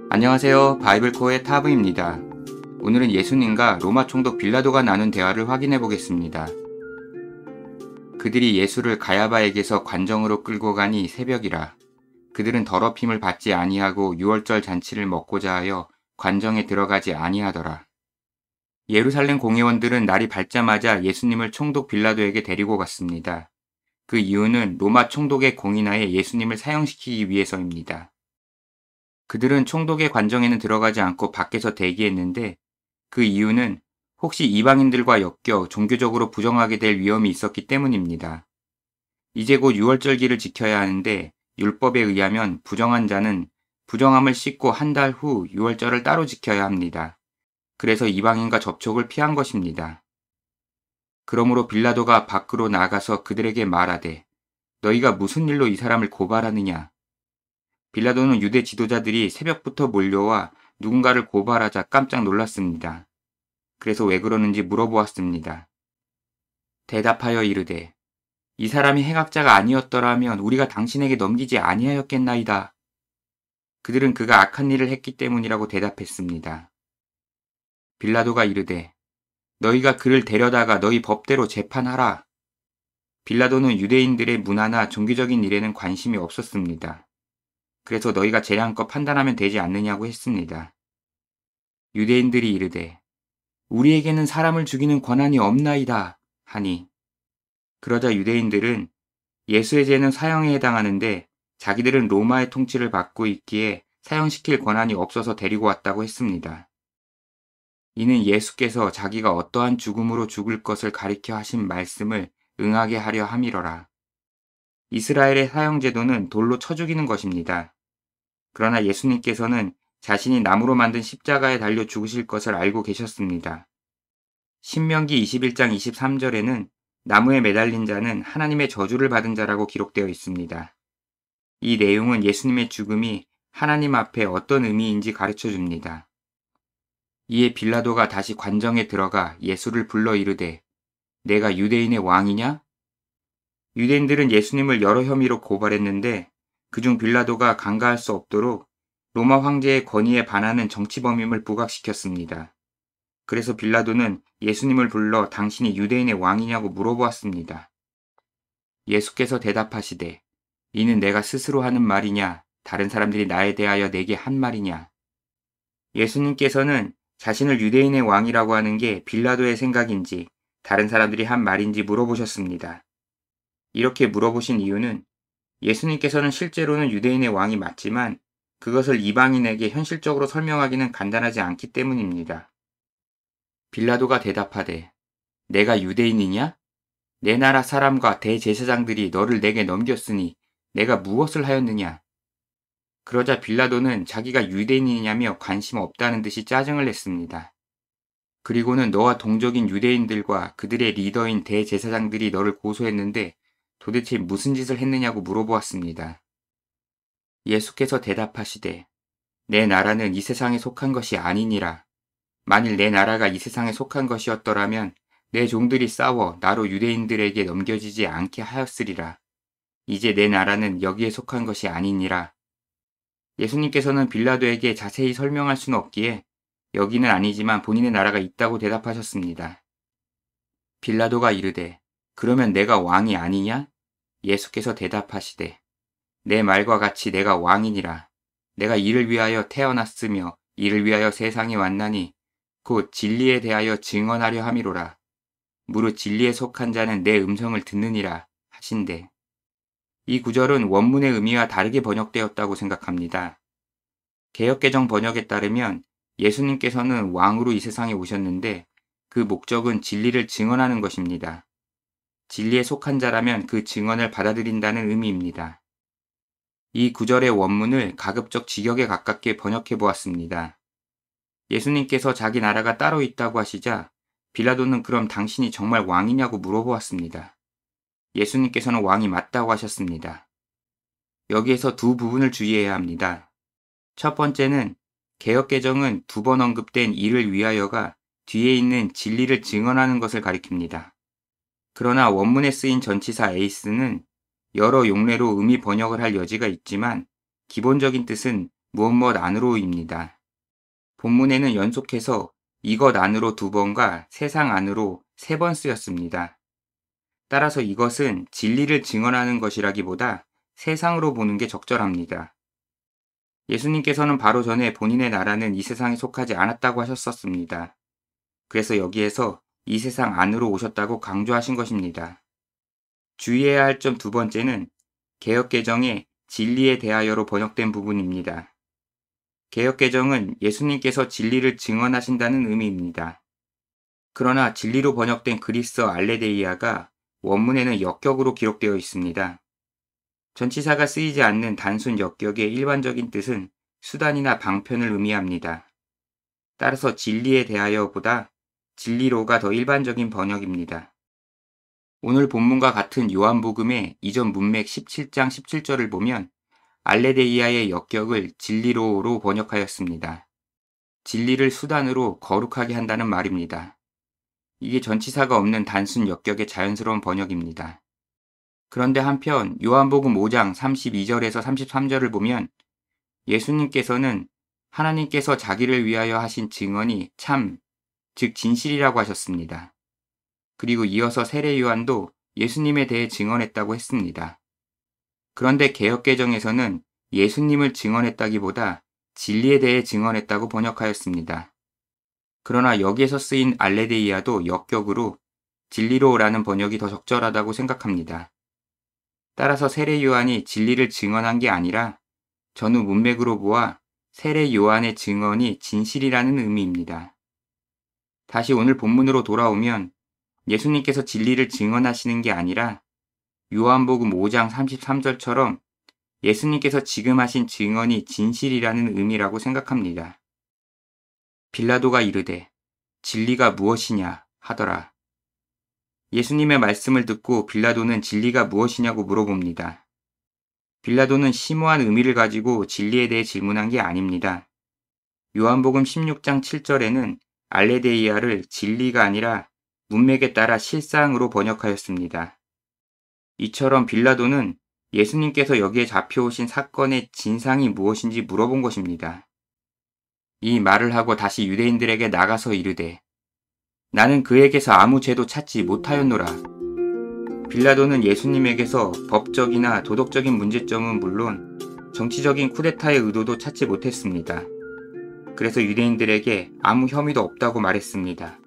안녕하세요. 바이블코어의 타브입니다. 오늘은 예수님과 로마 총독 빌라도가 나눈 대화를 확인해 보겠습니다. 그들이 예수를 가야바에게서 관정으로 끌고 가니 새벽이라. 그들은 더럽힘을 받지 아니하고 유월절 잔치를 먹고자 하여 관정에 들어가지 아니하더라. 예루살렘 공회원들은 날이 밝자마자 예수님을 총독 빌라도에게 데리고 갔습니다. 그 이유는 로마 총독의 공인하에 예수님을 사형시키기 위해서입니다. 그들은 총독의 관정에는 들어가지 않고 밖에서 대기했는데 그 이유는 혹시 이방인들과 엮여 종교적으로 부정하게 될 위험이 있었기 때문입니다. 이제 곧 유월절기를 지켜야 하는데 율법에 의하면 부정한 자는 부정함을 씻고 한 달 후 유월절을 따로 지켜야 합니다. 그래서 이방인과 접촉을 피한 것입니다. 그러므로 빌라도가 밖으로 나가서 그들에게 말하되 너희가 무슨 일로 이 사람을 고발하느냐? 빌라도는 유대 지도자들이 새벽부터 몰려와 누군가를 고발하자 깜짝 놀랐습니다. 그래서 왜 그러는지 물어보았습니다. 대답하여 이르되 이 사람이 행악자가 아니었더라면 우리가 당신에게 넘기지 아니하였겠나이다. 그들은 그가 악한 일을 했기 때문이라고 대답했습니다. 빌라도가 이르되 너희가 그를 데려다가 너희 법대로 재판하라. 빌라도는 유대인들의 문화나 종교적인 일에는 관심이 없었습니다. 그래서 너희가 재량껏 판단하면 되지 않느냐고 했습니다. 유대인들이 이르되 우리에게는 사람을 죽이는 권한이 없나이다 하니 그러자 유대인들은 예수의 죄는 사형에 해당하는데 자기들은 로마의 통치를 받고 있기에 사형시킬 권한이 없어서 데리고 왔다고 했습니다. 이는 예수께서 자기가 어떠한 죽음으로 죽을 것을 가리켜 하신 말씀을 응하게 하려 함이러라. 이스라엘의 사형제도는 돌로 쳐 죽이는 것입니다. 그러나 예수님께서는 자신이 나무로 만든 십자가에 달려 죽으실 것을 알고 계셨습니다. 신명기 21장 23절에는 나무에 매달린 자는 하나님의 저주를 받은 자라고 기록되어 있습니다. 이 내용은 예수님의 죽음이 하나님 앞에 어떤 의미인지 가르쳐 줍니다. 이에 빌라도가 다시 관정에 들어가 예수를 불러 이르되 내가 유대인의 왕이냐? 유대인들은 예수님을 여러 혐의로 고발했는데 그중 빌라도가 간과할 수 없도록 로마 황제의 권위에 반하는 정치범임을 부각시켰습니다. 그래서 빌라도는 예수님을 불러 당신이 유대인의 왕이냐고 물어보았습니다. 예수께서 대답하시되 이는 내가 스스로 하는 말이냐 다른 사람들이 나에 대하여 내게 한 말이냐. 예수님께서는 자신을 유대인의 왕이라고 하는 게 빌라도의 생각인지 다른 사람들이 한 말인지 물어보셨습니다. 이렇게 물어보신 이유는 예수님께서는 실제로는 유대인의 왕이 맞지만 그것을 이방인에게 현실적으로 설명하기는 간단하지 않기 때문입니다. 빌라도가 대답하되 내가 유대인이냐? 내 나라 사람과 대제사장들이 너를 내게 넘겼으니 내가 무엇을 하였느냐? 그러자 빌라도는 자기가 유대인이냐며 관심 없다는 듯이 짜증을 냈습니다. 그리고는 너와 동족인 유대인들과 그들의 리더인 대제사장들이 너를 고소했는데 도대체 무슨 짓을 했느냐고 물어보았습니다. 예수께서 대답하시되 내 나라는 이 세상에 속한 것이 아니니라. 만일 내 나라가 이 세상에 속한 것이었더라면 내 종들이 싸워 나로 유대인들에게 넘겨지지 않게 하였으리라. 이제 내 나라는 여기에 속한 것이 아니니라. 예수님께서는 빌라도에게 자세히 설명할 수는 없기에 여기는 아니지만 본인의 나라가 있다고 대답하셨습니다. 빌라도가 이르되 그러면 내가 왕이 아니냐? 예수께서 대답하시되 내 말과 같이 내가 왕이니라. 내가 이를 위하여 태어났으며 이를 위하여 세상에 왔나니 곧 진리에 대하여 증언하려 함이로라. 무릇 진리에 속한 자는 내 음성을 듣느니라 하신대. 이 구절은 원문의 의미와 다르게 번역되었다고 생각합니다. 개역개정 번역에 따르면 예수님께서는 왕으로 이 세상에 오셨는데 그 목적은 진리를 증언하는 것입니다. 진리에 속한 자라면 그 증언을 받아들인다는 의미입니다. 이 구절의 원문을 가급적 직역에 가깝게 번역해 보았습니다. 예수님께서 자기 나라가 따로 있다고 하시자 빌라도는 그럼 당신이 정말 왕이냐고 물어보았습니다. 예수님께서는 왕이 맞다고 하셨습니다. 여기에서 두 부분을 주의해야 합니다. 첫 번째는 개역개정은 두 번 언급된 이를 위하여가 뒤에 있는 진리를 증언하는 것을 가리킵니다. 그러나 원문에 쓰인 전치사 에이스는 여러 용례로 의미 번역을 할 여지가 있지만 기본적인 뜻은 무엇 안으로입니다. 본문에는 연속해서 이것 안으로 2번과 세상 안으로 3번 쓰였습니다. 따라서 이것은 진리를 증언하는 것이라기보다 세상으로 보는 게 적절합니다. 예수님께서는 바로 전에 본인의 나라는 이 세상에 속하지 않았다고 하셨었습니다. 그래서 여기에서 이 세상 안으로 오셨다고 강조하신 것입니다. 주의해야 할 점 2번째는 개역개정의 진리에 대하여로 번역된 부분입니다. 개역개정은 예수님께서 진리를 증언하신다는 의미입니다. 그러나 진리로 번역된 그리스어 알레데이아가 원문에는 역격으로 기록되어 있습니다. 전치사가 쓰이지 않는 단순 역격의 일반적인 뜻은 수단이나 방편을 의미합니다. 따라서 진리에 대하여보다 진리로가 더 일반적인 번역입니다. 오늘 본문과 같은 요한복음의 이전 문맥 17장 17절을 보면 알레데이아의 역격을 진리로로 번역하였습니다. 진리를 수단으로 거룩하게 한다는 말입니다. 이게 전치사가 없는 단순 역격의 자연스러운 번역입니다. 그런데 한편 요한복음 5장 32절에서 33절을 보면 예수님께서는 하나님께서 자기를 위하여 하신 증언이 참, 즉 진실이라고 하셨습니다. 그리고 이어서 세례 요한도 예수님에 대해 증언했다고 했습니다. 그런데 개역개정에서는 예수님을 증언했다기보다 진리에 대해 증언했다고 번역하였습니다. 그러나 여기에서 쓰인 알레데이아도 역격으로 진리로라는 번역이 더 적절하다고 생각합니다. 따라서 세례 요한이 진리를 증언한 게 아니라 전후 문맥으로 보아 세례 요한의 증언이 진실이라는 의미입니다. 다시 오늘 본문으로 돌아오면 예수님께서 진리를 증언하시는 게 아니라 요한복음 5장 33절처럼 예수님께서 지금 하신 증언이 진실이라는 의미라고 생각합니다. 빌라도가 이르되 진리가 무엇이냐 하더라. 예수님의 말씀을 듣고 빌라도는 진리가 무엇이냐고 물어봅니다. 빌라도는 심오한 의미를 가지고 진리에 대해 질문한 게 아닙니다. 요한복음 16장 7절에는 알레데이아를 진리가 아니라 문맥에 따라 실상으로 번역하였습니다. 이처럼 빌라도는 예수님께서 여기에 잡혀오신 사건의 진상이 무엇인지 물어본 것입니다. 이 말을 하고 다시 유대인들에게 나가서 이르되 나는 그에게서 아무 죄도 찾지 못하였노라. 빌라도는 예수님에게서 법적이나 도덕적인 문제점은 물론 정치적인 쿠데타의 의도도 찾지 못했습니다. 그래서 유대인들에게 아무 혐의도 없다고 말했습니다.